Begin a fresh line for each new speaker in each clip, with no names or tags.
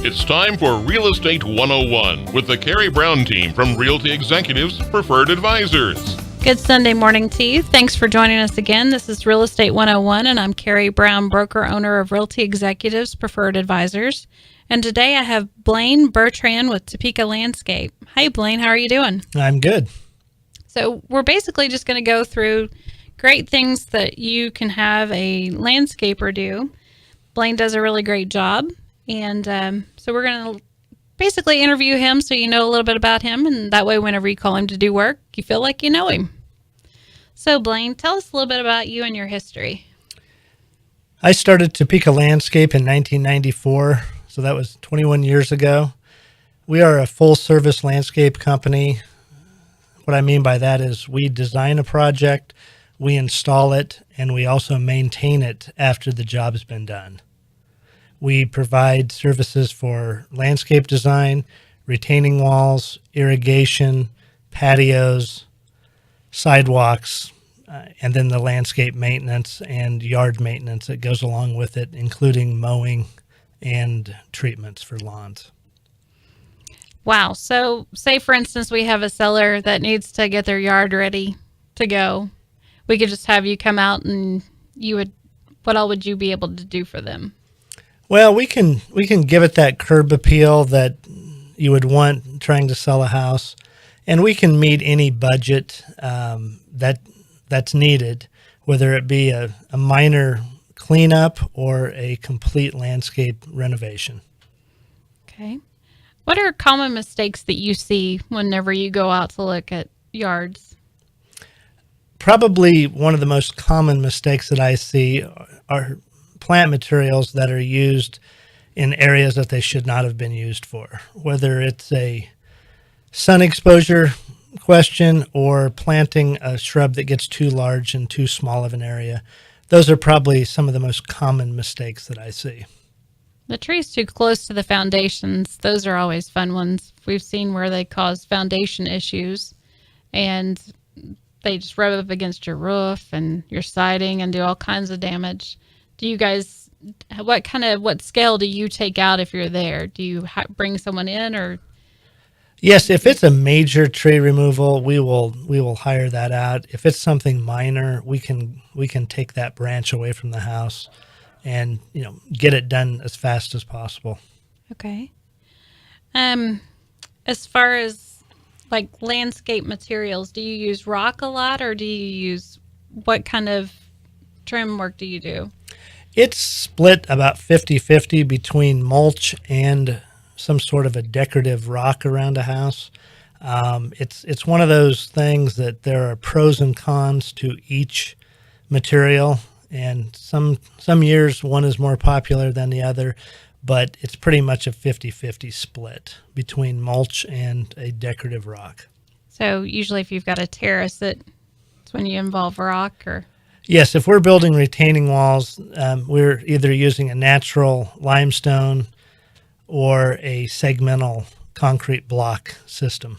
It's time for Real Estate 101 with the Karey Brown team from Realty Executives Preferred Advisors.
Good Sunday morning to you. Thanks for joining us again. This is Real Estate 101, and I'm Karey Brown, broker owner of Realty Executives Preferred Advisors. And today I have Blain Bertrand with Topeka Landscape. Hey, Blain, how are you doing?
I'm good.
So we're basically just going to go through great things that you can have a landscaper do. Blain does a really great job, and so we're going to basically interview him so you know a little bit about him, and that way whenever you call him to do work, you feel like you know him. So Blain, tell us a little bit about you and your history.
I started Topeka Landscape in 1994, so that was 21 years ago. We are a full-service landscape company. What I mean by that is we design a project, we install it, and we also maintain it after the job has been done. We provide services for landscape design, retaining walls, irrigation, patios, sidewalks, and then the landscape maintenance and yard maintenance that goes along with it, including mowing and treatments for lawns.
Wow. So say, for instance, we have a seller that needs to get their yard ready to go. We could just have you come out, and what all would you be able to do for them?
Well, we can give it that curb appeal that you would want trying to sell a house, and we can meet any budget that's needed, whether it be a minor cleanup or a complete landscape renovation.
Okay. What are common mistakes that you see whenever you go out to look at yards?
Probably one of the most common mistakes that I see are plant materials that are used in areas that they should not have been used for, whether it's a sun exposure question or planting a shrub that gets too large in too small of an area. Those are probably some of the most common mistakes that I see.
The trees too close to the foundations, those are always fun ones. We've seen where they cause foundation issues, and they just rub up against your roof and your siding and do all kinds of damage. Do you guys, what scale do you take out if you're there? Do you bring someone in, or?
Yes, if it's a major tree removal, we will hire that out. If it's something minor, we can take that branch away from the house and get it done as fast as possible.
Okay. As far as like landscape materials, do you use rock a lot, or do you use, what kind of trim work do you do?
It's split about 50-50 between mulch and some sort of a decorative rock around a house. It's one of those things that there are pros and cons to each material, and some years one is more popular than the other, but it's pretty much a 50-50 split between mulch and a decorative rock.
So usually if you've got a terrace, it's when you involve rock, or?
Yes, if we're building retaining walls, we're either using a natural limestone or a segmental concrete block system.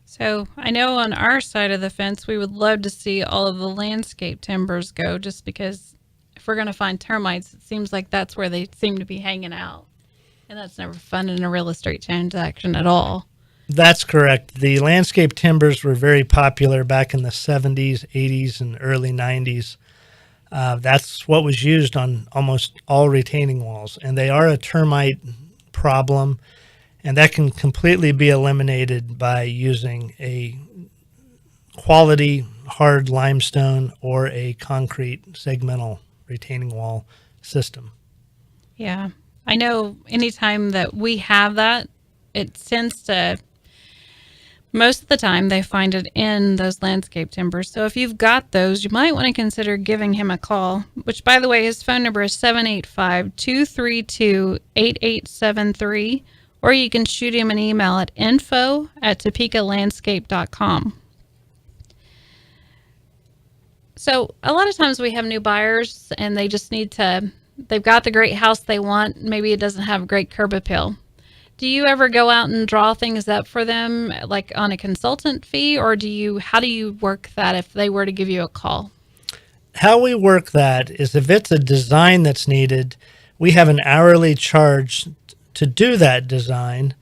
So I know on our side of the fence, we would love to see all of the landscape timbers go, just because if we're going to find termites, it seems like that's where they seem to be hanging out. And that's never fun in a real estate transaction at all.
That's correct. The landscape timbers were very popular back in the 70s, 80s, and early 90s. That's what was used on almost all retaining walls, and they are a termite problem, and that can completely be eliminated by using a quality hard limestone or a concrete segmental retaining wall system.
Yeah, I know anytime that we have that, it tends to, most of the time they find it in those landscape timbers. So if you've got those, you might want to consider giving him a call, which, by the way, his phone number is 785-232-8873, or you can shoot him an email at info@topekalandscape.com. So a lot of times we have new buyers, and they just they've got the great house they want. Maybe it doesn't have great curb appeal. Do you ever go out and draw things up for them, like on a consultant fee, or how do you work that if they were to give you a call?
How we work that is if it's a design that's needed, we have an hourly charge to do that design.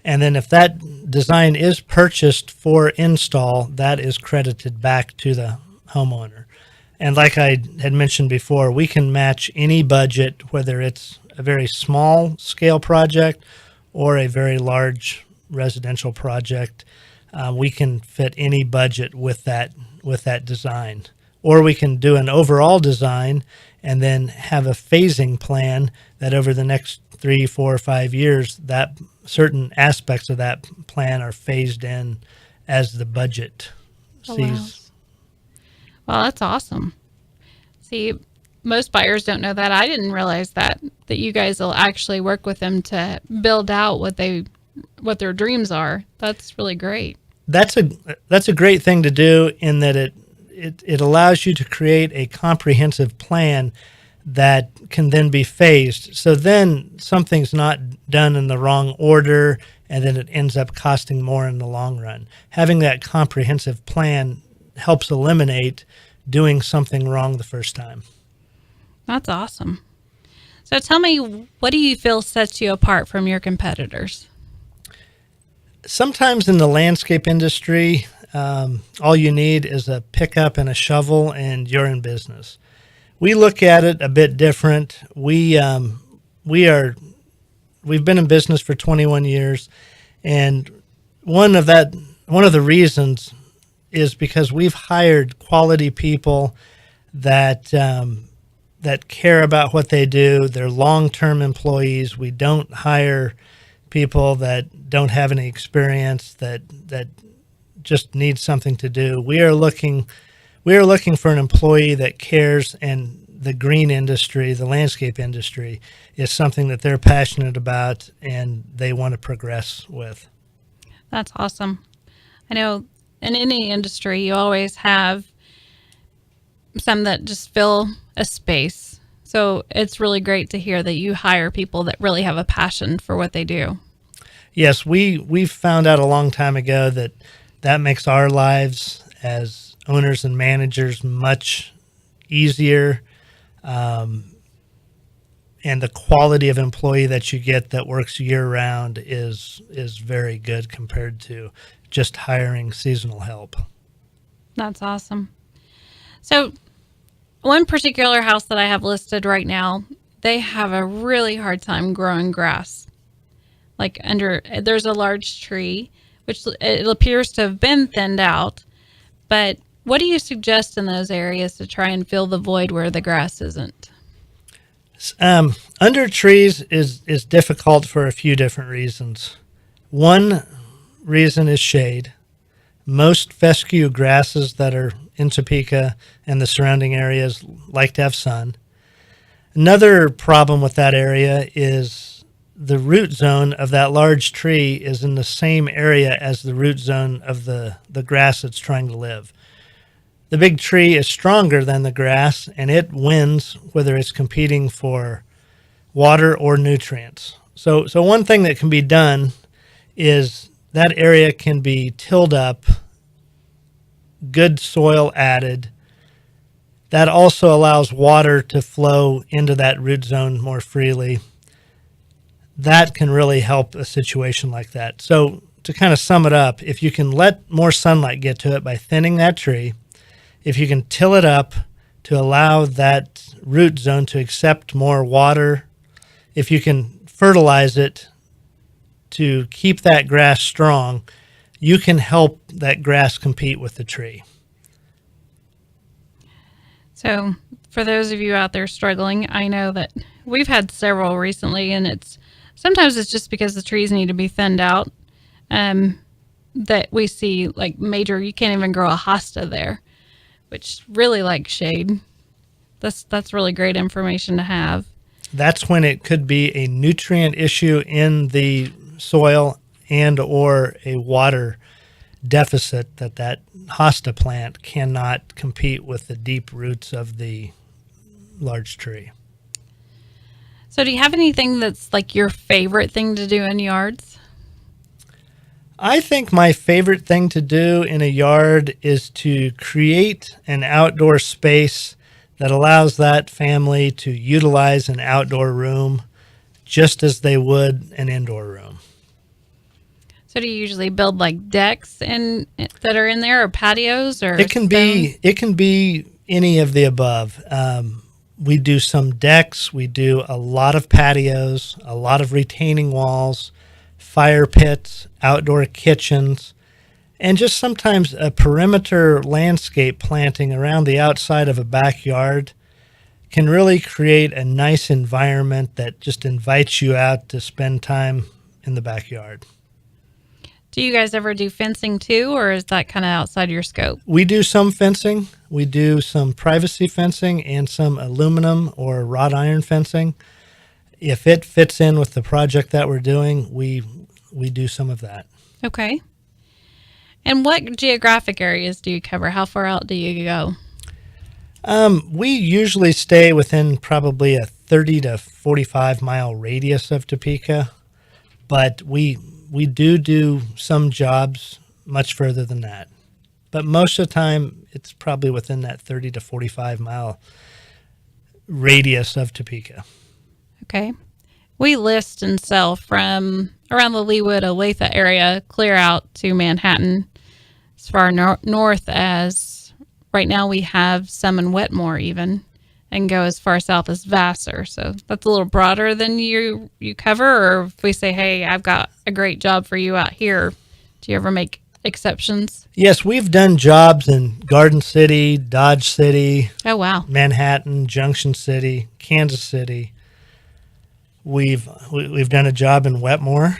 And then if that design is purchased for install, that is credited back to the homeowner. And like I had mentioned before, we can match any budget, whether it's a very small scale project or a very large residential project. We can fit any budget with that design. Or we can do an overall design and then have a phasing plan that over the next 3, 4, 5 years, that certain aspects of that plan are phased in as the budget sees.
Well, that's awesome. See, most buyers don't know that. I didn't realize that you guys will actually work with them to build out what their dreams are. That's really great.
That's a great thing to do in that it allows you to create a comprehensive plan that can then be phased. So then something's not done in the wrong order, and then it ends up costing more in the long run. Having that comprehensive plan helps eliminate doing something wrong the first time.
That's awesome. So tell me, what do you feel sets you apart from your competitors?
Sometimes in the landscape industry, all you need is a pickup and a shovel and you're in business. We look at it a bit different. We've been in business for 21 years, and one of the reasons is because we've hired quality people that care about what they do. They're long-term employees. We don't hire people that don't have any experience, that just need something to do. We are looking for an employee that cares, and the green industry, the landscape industry, is something that they're passionate about and they want to progress with.
That's awesome. I know in any industry, you always have some that just fill a space. So it's really great to hear that you hire people that really have a passion for what they do.
Yes, we've found out a long time ago that makes our lives as owners and managers much easier. And the quality of employee that you get that works year round is very good compared to just hiring seasonal help.
That's awesome. So one particular house that I have listed right now, they have a really hard time growing grass. There's a large tree, which it appears to have been thinned out. But what do you suggest in those areas to try and fill the void where the grass isn't?
Under trees is difficult for a few different reasons. One reason is shade. Most fescue grasses that are in Topeka and the surrounding areas like to have sun. Another problem with that area is the root zone of that large tree is in the same area as the root zone of the grass that's trying to live. The big tree is stronger than the grass, and it wins whether it's competing for water or nutrients. So one thing that can be done is that area can be tilled up, good soil added. That also allows water to flow into that root zone more freely. That can really help a situation like that. So to kind of sum it up, if you can let more sunlight get to it by thinning that tree, if you can till it up to allow that root zone to accept more water, if you can fertilize it to keep that grass strong, you can help that grass compete with the tree. So
for those of you out there struggling, I know that we've had several recently, and sometimes it's just because the trees need to be thinned out. That we see like major, you can't even grow a hosta there, which really likes shade. That's really great information to have.
That's when it could be a nutrient issue in the soil and or a water deficit that hosta plant cannot compete with the deep roots of the large tree.
So do you have anything that's like your favorite thing to do in yards?
I think my favorite thing to do in a yard is to create an outdoor space that allows that family to utilize an outdoor room just as they would an indoor room.
So do you usually build like decks that are in there, or patios, or
It can be any of the above. We do some decks. We do a lot of patios, a lot of retaining walls, fire pits, outdoor kitchens, and just sometimes a perimeter landscape planting around the outside of a backyard can really create a nice environment that just invites you out to spend time in the backyard.
Do you guys ever do fencing too, or is that kind of outside your scope?
We do some fencing. We do some privacy fencing and some aluminum or wrought iron fencing. If it fits in with the project that we're doing, we do some of that.
Okay. And what geographic areas do you cover? How far out do you go?
We usually stay within probably a 30 to 45 mile radius of Topeka, but we do some jobs much further than that. But most of the time, it's probably within that 30 to 45 mile radius of Topeka.
Okay. We list and sell from around the Leawood, Olathe area, clear out to Manhattan, as far north as, right now we have some in Wetmore even, and go as far south as Vassar. So that's a little broader than you cover. Or if we say, hey, I've got a great job for you out here, do you ever make exceptions?
Yes, we've done jobs in Garden City, Dodge City,
Oh, wow.
Manhattan, Junction City, Kansas City. We've done a job in Wetmore,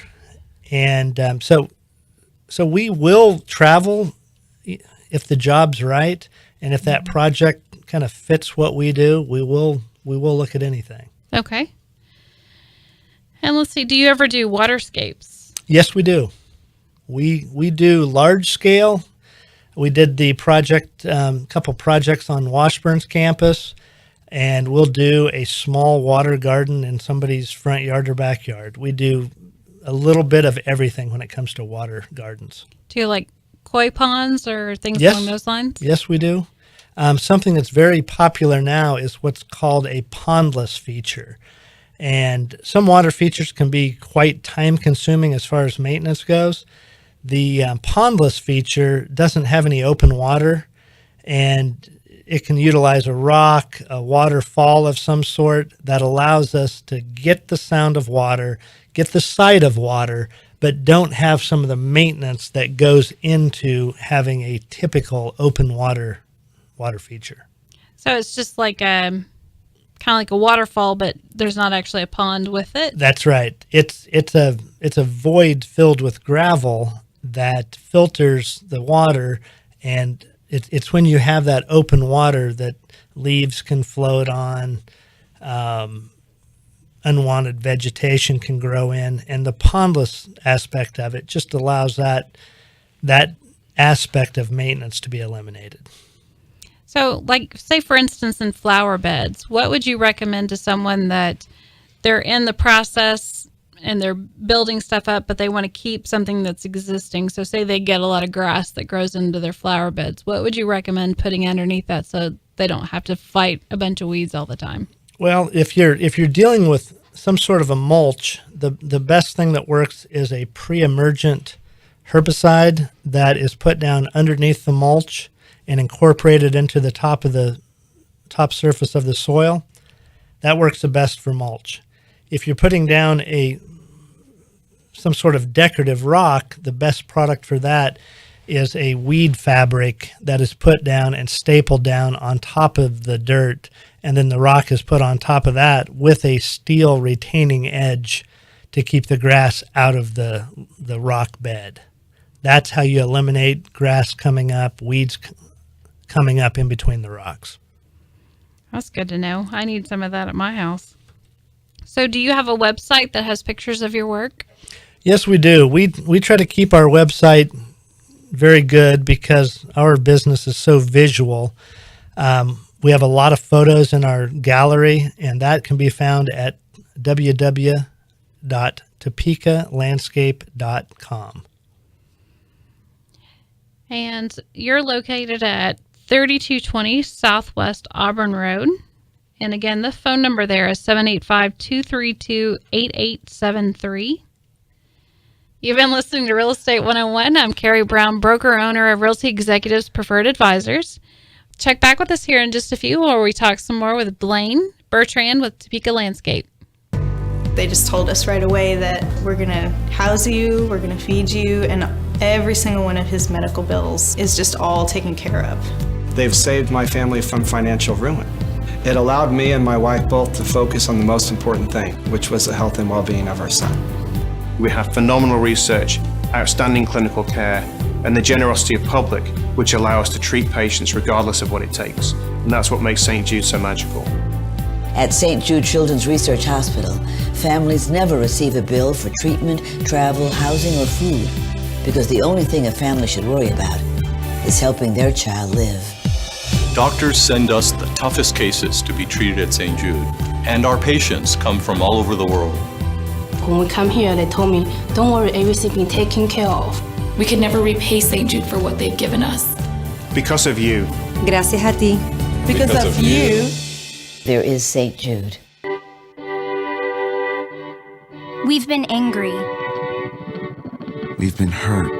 and so we will travel if the job's right, and if that project kind of fits what we do, we will look at anything.
Okay. And let's see, do you ever do waterscapes?
Yes, we do. We do large scale. We did the project, couple projects on Washburn's campus, and we'll do a small water garden in somebody's front yard or backyard. We do a little bit of everything when it comes to water gardens.
Do you like koi ponds or things
Yes.
along those lines?
Yes, we do. Something that's very popular now is what's called a pondless feature. And some water features can be quite time-consuming as far as maintenance goes. The pondless feature doesn't have any open water, and it can utilize a rock, a waterfall of some sort that allows us to get the sound of water, get the sight of water, but don't have some of the maintenance that goes into having a typical open water feature.
So it's just like kind of like a waterfall, but there's not actually a pond with it.
That's right. It's a void filled with gravel that filters the water, and it's when you have that open water that leaves can float on, unwanted vegetation can grow in, and the pondless aspect of it just allows that aspect of maintenance to be eliminated.
So, like, say, for instance, in flower beds, what would you recommend to someone that they're in the process and they're building stuff up, but they want to keep something that's existing? So say they get a lot of grass that grows into their flower beds. What would you recommend putting underneath that so they don't have to fight a bunch of weeds all the time?
Well, if you're dealing with some sort of a mulch, the best thing that works is a pre-emergent herbicide that is put down underneath the mulch and incorporated into the top surface of the soil. That works the best for mulch. If you're putting down some sort of decorative rock, the best product for that is a weed fabric that is put down and stapled down on top of the dirt, and then the rock is put on top of that with a steel retaining edge to keep the grass out of the rock bed. That's how you eliminate grass coming up, weeds coming up in between the rocks.
That's good to know. I need some of that at my house. So do you have a website that has pictures of your work?
Yes, we do. We try to keep our website very good because our business is so visual. We have a lot of photos in our gallery, and that can be found at www.topekalandscape.com. And
you're located at 3220 Southwest Auburn Road, And again, the phone number there is 785-232-8873. You've been listening to Real Estate 101. I'm Karey Brown, broker owner of Realty Executives Preferred Advisors. Check back with us here in just a few where we talk some more with Blain, Bertrand with Topeka Landscape.
They just told us right away that we're going to house you, we're going to feed you, and every single one of his medical bills is just all taken care of.
They've saved my family from financial ruin. It allowed me and my wife both to focus on the most important thing, which was the health and well-being of our son.
We have phenomenal research, outstanding clinical care, and the generosity of public, which allow us to treat patients regardless of what it takes. And that's what makes St. Jude so magical.
At St. Jude Children's Research Hospital, families never receive a bill for treatment, travel, housing, or food, because the only thing a family should worry about is helping their child live.
Doctors send us the toughest cases to be treated at St. Jude, and our patients come from all over the world.
When we come here, they told me, don't worry, everything's been taken care of.
We could never repay St. Jude for what they've given us.
Because of you.
Gracias a ti.
Because of you.
There is St. Jude.
We've been angry.
We've been hurt.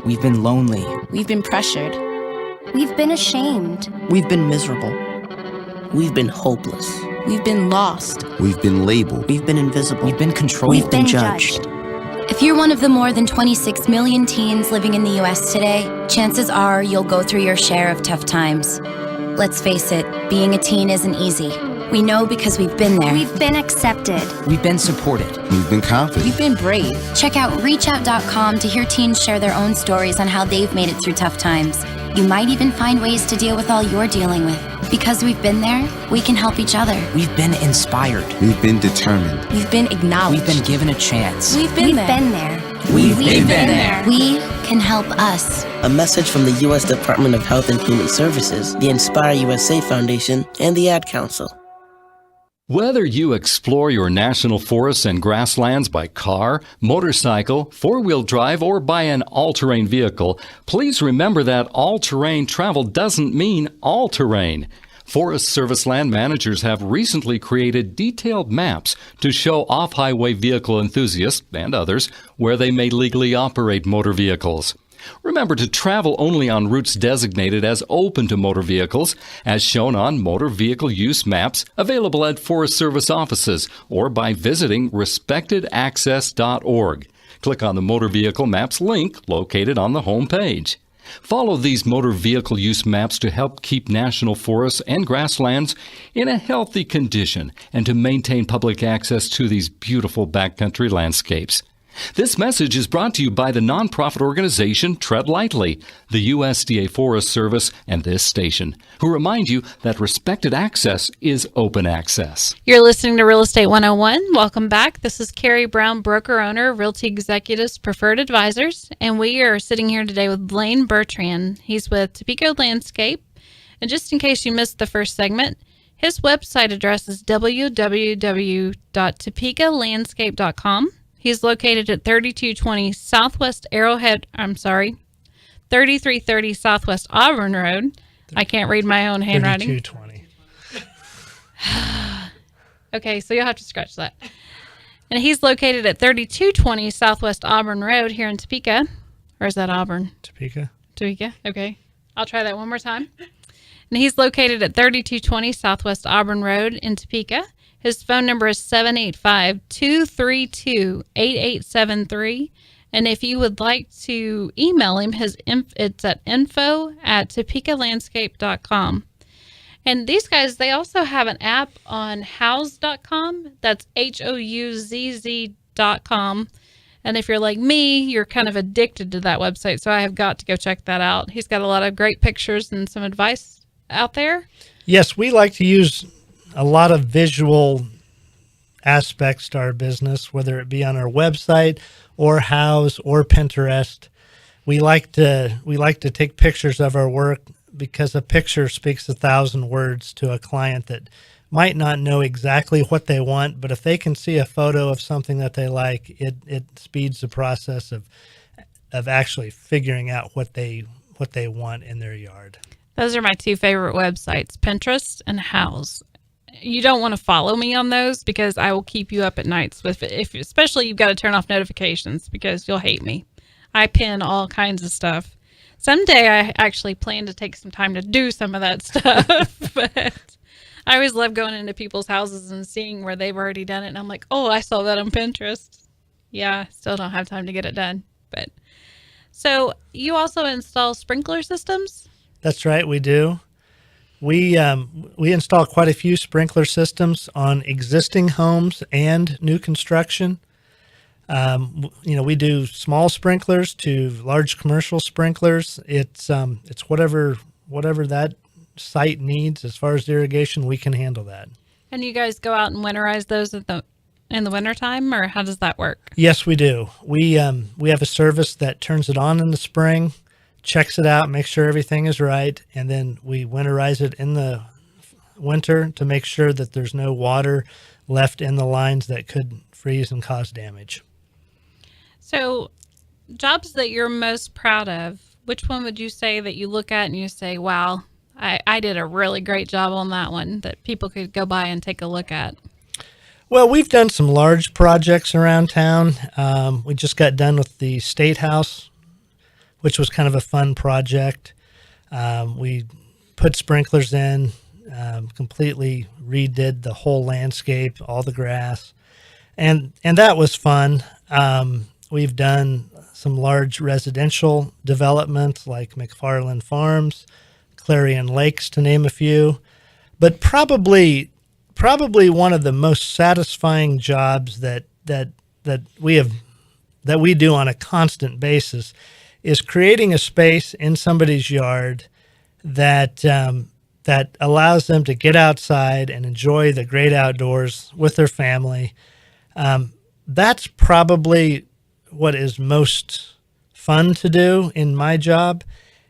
We've been lonely.
We've been pressured. We've been ashamed.
We've been miserable. We've been hopeless.
We've been lost.
We've been labeled.
We've been invisible. We've been controlled.
We've been
and judged.
If you're one of the more than 26 million teens living in the U.S. today, chances are you'll go through your share of tough times. Let's face it, being a teen isn't easy. We know because we've been there.
We've been accepted.
We've been supported.
We've been confident.
We've been brave. Check out reachout.com to hear teens share their own stories on how they've made it through tough times. You might even find ways to deal with all you're dealing with. Because we've been there, we can help each other.
We've been inspired.
We've been determined.
We've been acknowledged.
We've been given a chance.
We've been there.
We've been there.
We can help us.
A message from the U.S. Department of Health and Human Services, the Inspire USA Foundation, and the Ad Council.
Whether you explore your national forests and grasslands by car, motorcycle, four-wheel drive, or by an all-terrain vehicle, please remember that all-terrain travel doesn't mean all-terrain. Forest Service land managers have recently created detailed maps to show off-highway vehicle enthusiasts and others where they may legally operate motor vehicles. Remember to travel only on routes designated as open to motor vehicles, as shown on motor vehicle use maps available at Forest Service offices or by visiting respectedaccess.org. Click on the Motor Vehicle Maps link located on the home page. Follow these motor vehicle use maps to help keep national forests and grasslands in a healthy condition and to maintain public access to these beautiful backcountry landscapes. This message is brought to you by the nonprofit organization Tread Lightly, the USDA Forest Service, and this station, who remind you that respected access is open access.
You're listening to Real Estate 101. Welcome back. This is Karey Brown, broker owner of Realty Executives Preferred Advisors, and we are sitting here today with Blain Bertrand. He's with Topeka Landscape. And just in case you missed the first segment, his website address is www.topekalandscape.com. He's located at 3330 Southwest Auburn Road. I can't read my own handwriting.
3220.
Okay, so you'll have to scratch that. And he's located at 3220 Southwest Auburn Road here in Topeka. Or is that Auburn?
Topeka.
Topeka, okay. I'll try that one more time. And he's located at 3220 Southwest Auburn Road in Topeka. His phone number is 785-232-8873. And if you would like to email him, it's at info@topekalandscape.com. And these guys, they also have an app on houzz.com. That's HOUZZ.com. And if you're like me, you're kind of addicted to that website. So I have got to go check that out. He's got a lot of great pictures and some advice out there.
Yes, we like to use a lot of visual aspects to our business, whether it be on our website or Houzz or Pinterest. We like to take pictures of our work because a picture speaks 1,000 words to a client that might not know exactly what they want, but if they can see a photo of something that they like, it speeds the process of actually figuring out what they want in their yard.
Those are my two favorite websites, Pinterest and Houzz. you don't want to follow me on those because I will keep you up at nights if especially you've got to turn off notifications because you'll hate me. I pin all kinds of stuff. Someday I actually plan to take some time to do some of that stuff, but I always love going into people's houses and seeing where they've already done it. And I'm like, oh, I saw that on Pinterest. Yeah, still don't have time to get it done. But so you also install sprinkler systems?
That's right, we do. We install quite a few sprinkler systems on existing homes and new construction. We do small sprinklers to large commercial sprinklers. It's whatever that site needs as far as irrigation, we can handle that.
And you guys go out and winterize those in the wintertime, or how does that work?
Yes, we do. We have a service that turns it on in the spring, checks it out, makes sure everything is right, and then we winterize it in the winter to make sure that there's no water left in the lines that could freeze and cause damage.
So, jobs that you're most proud of, which one would you say that you look at and you say, wow, I did a really great job on that one that people could go by and take a look at?
Well, we've done some large projects around town. We just got done with the State House, which was kind of a fun project. We put sprinklers in, completely redid the whole landscape, all the grass, and that was fun. We've done some large residential developments like McFarland Farms, Clarion Lakes, to name a few. But probably one of the most satisfying jobs that we do on a constant basis is creating a space in somebody's yard that allows them to get outside and enjoy the great outdoors with their family. That's probably what is most fun to do in my job,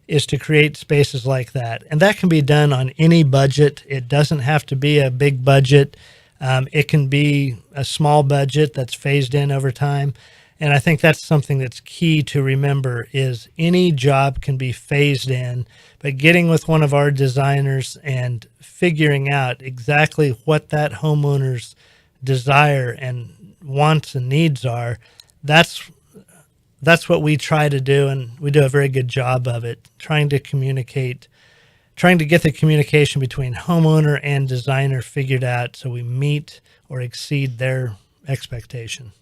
is to create spaces like that. And that can be done on any budget. It doesn't have to be a big budget. It can be a small budget that's phased in over time. And I think that's something that's key to remember, is any job can be phased in, but getting with one of our designers and figuring out exactly what that homeowner's desire and wants and needs are, that's what we try to do, and we do a very good job of it, trying to get the communication between homeowner and designer figured out so we meet or exceed their expectation.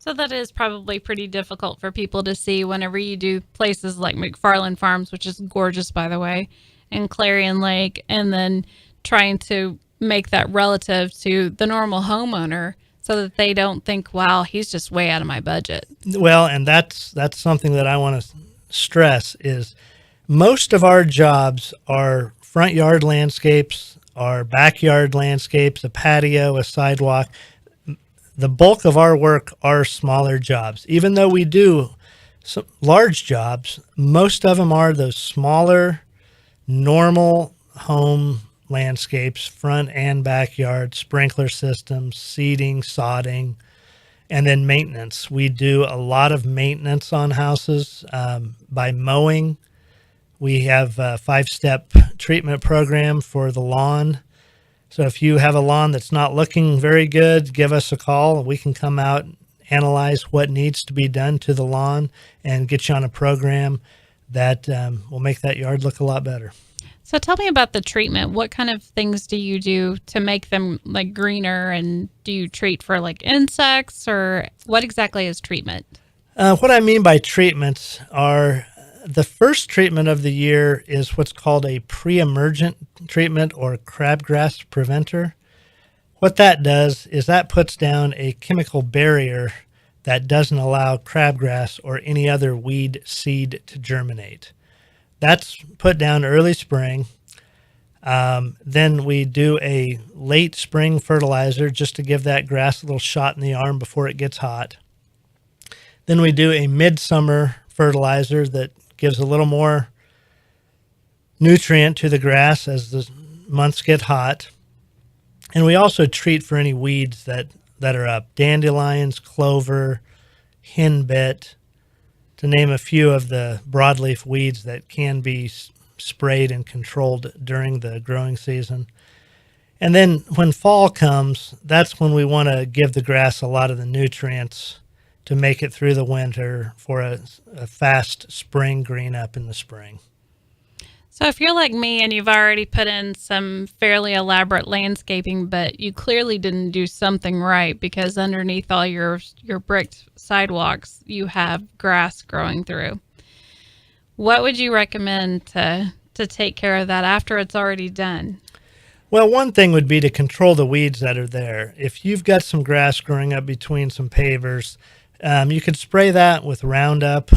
So that is probably pretty difficult for people to see whenever you do places like McFarland Farms, which is gorgeous, by the way, and Clarion Lake, and then trying to make that relative to the normal homeowner so that they don't think, wow, he's just way out of my budget. Well,
and that's something that I want to stress, is most of our jobs are front yard landscapes, our backyard landscapes, a patio, a sidewalk. The bulk of our work are smaller jobs. Even though we do some large jobs, most of them are those smaller, normal home landscapes, front and backyard, sprinkler systems, seeding, sodding, and then maintenance. We do a lot of maintenance on houses by mowing. We have a 5-step treatment program for the lawn. So if you have a lawn that's not looking very good, give us a call. We can come out, analyze what needs to be done to the lawn, and get you on a program that will make that yard look a lot better.
So tell me about the treatment. What kind of things do you do to make them like greener, and do you treat for like insects, or what exactly is treatment?
What I mean by treatments are, the first treatment of the year is what's called a pre-emergent treatment or crabgrass preventer. What that does is that puts down a chemical barrier that doesn't allow crabgrass or any other weed seed to germinate. That's put down early spring. Then we do a late spring fertilizer just to give that grass a little shot in the arm before it gets hot. Then we do a midsummer fertilizer that gives a little more nutrient to the grass as the months get hot. And we also treat for any weeds that are up: dandelions, clover, henbit, to name a few of the broadleaf weeds that can be sprayed and controlled during the growing season. And then when fall comes, that's when we want to give the grass a lot of the nutrients to make it through the winter for a fast spring green up in the spring.
So if you're like me and you've already put in some fairly elaborate landscaping, but you clearly didn't do something right because underneath all your bricked sidewalks, you have grass growing through, what would you recommend to take care of that after it's already done?
Well, one thing would be to control the weeds that are there. If you've got some grass growing up between some pavers, you could spray that with Roundup.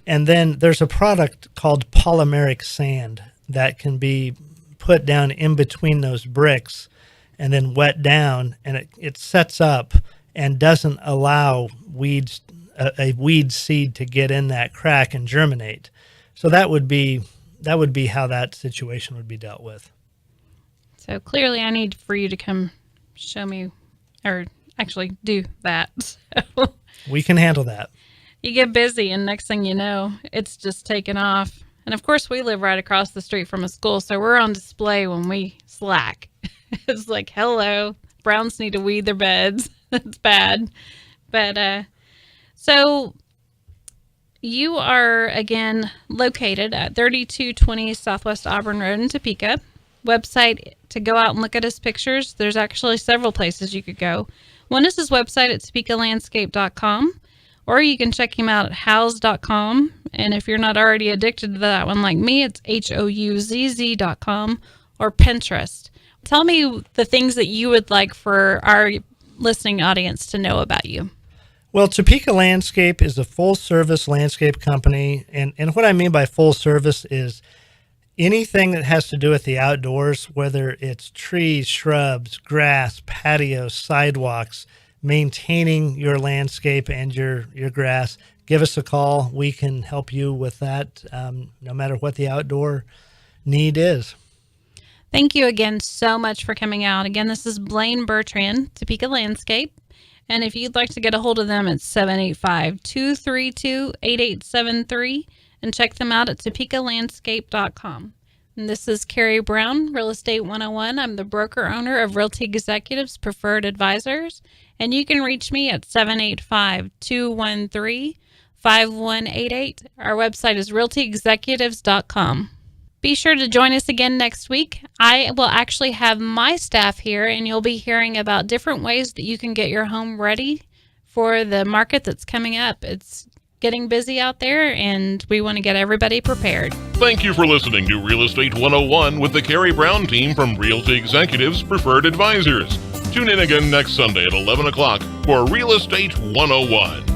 And then there's a product called polymeric sand that can be put down in between those bricks and then wet down, and it sets up and doesn't allow weeds, a weed seed to get in that crack and germinate. So that would be how that situation would be dealt with.
So clearly I need for you to come show me, or actually do that. So
we can handle that.
You get busy, and next thing you know, it's just taken off. And of course, we live right across the street from a school, so we're on display when we slack. It's like, hello, Browns need to weed their beds. It's bad. But so you are, again, located at 3220 Southwest Auburn Road in Topeka. Website to go out and look at his pictures. There's actually several places you could go. One is his website at topekalandscape.com. Or you can check him out at houzz.com. And if you're not already addicted to that one like me, it's HOUZZ.com or Pinterest. Tell me the things that you would like for our listening audience to know about you.
Well, Topeka Landscape is a full-service landscape company. And what I mean by full service is anything that has to do with the outdoors, whether it's trees, shrubs, grass, patios, sidewalks, maintaining your landscape and your grass, give us a call. We can help you with that, no matter what the outdoor need is.
Thank you again so much for coming out. Again, this is Blain Bertrand, Topeka Landscape. And if you'd like to get a hold of them, it's 785-232-8873 and check them out at topekalandscape.com. And this is Karey Brown, Real Estate 101. I'm the broker owner of Realty Executives Preferred Advisors. And you can reach me at 785-213-5188. Our website is realtyexecutives.com. Be sure to join us again next week. I will actually have my staff here, and you'll be hearing about different ways that you can get your home ready for the market that's coming up. It's getting busy out there, and we want to get everybody prepared.
Thank you for listening to Real Estate 101 with the Karey Brown team from Realty Executives Preferred Advisors. Tune in again next Sunday at 11 o'clock for Real Estate 101.